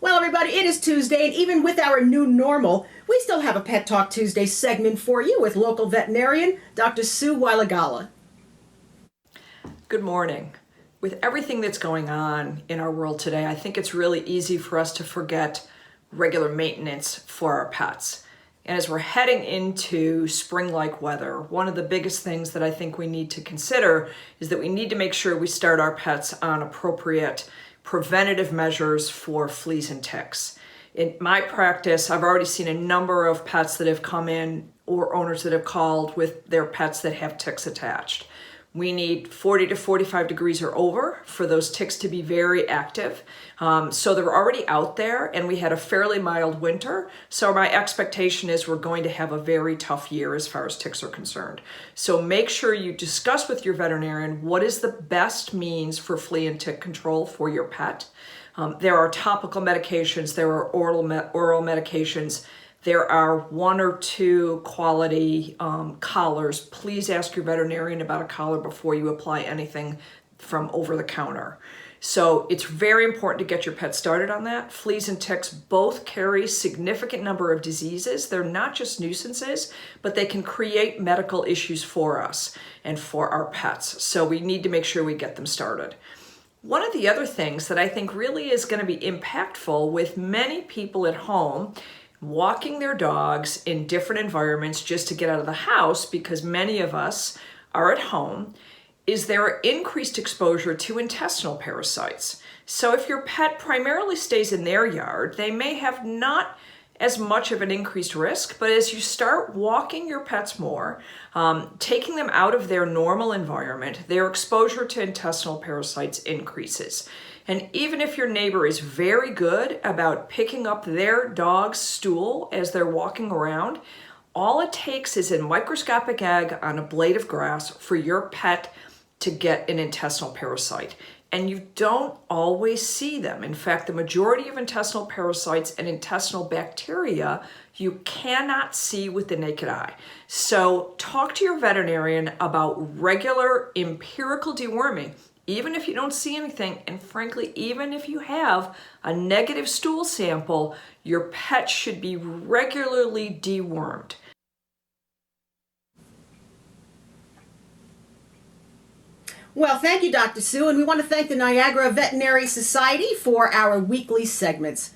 Well, everybody, it is Tuesday, and even with our new normal, we still have a Pet Talk Tuesday segment for you with local veterinarian Dr. Sue Wailagala. Good morning. With everything that's going on in our world today, I think it's really easy for us to forget regular maintenance for our pets. And as we're heading into spring-like weather, one of the biggest things that I think we need to consider is that we need to make sure we start our pets on appropriate preventative measures for fleas and ticks. In my practice, I've already seen a number of pets that have come in or owners that have called with their pets that have ticks attached. We need 40 to 45 degrees or over for those ticks to be very active. So they're already out there, and we had a fairly mild winter. So my expectation is we're going to have a very tough year as far as ticks are concerned. So make sure you discuss with your veterinarian what is the best means for flea and tick control for your pet. There are topical medications, there are oral medications. There are one or two quality collars. Please ask your veterinarian about a collar before you apply anything from over the counter. So it's very important to get your pet started on that. Fleas and ticks both carry significant number of diseases. They're not just nuisances, but they can create medical issues for us and for our pets. So we need to make sure we get them started. One of the other things that I think really is going to be impactful with many people at home walking their dogs in different environments just to get out of the house, because many of us are at home, is their increased exposure to intestinal parasites. So if your pet primarily stays in their yard, they may have not as much of an increased risk, but as you start walking your pets more, taking them out of their normal environment, their exposure to intestinal parasites increases. And even if your neighbor is very good about picking up their dog's stool as they're walking around, all it takes is a microscopic egg on a blade of grass for your pet to get an intestinal parasite. And you don't always see them. In fact, the majority of intestinal parasites and intestinal bacteria you cannot see with the naked eye. So talk to your veterinarian about regular empirical deworming. Even if you don't see anything, and frankly, even if you have a negative stool sample, your pet should be regularly dewormed. Well, thank you, Dr. Sue, and we want to thank the Niagara Veterinary Society for our weekly segments.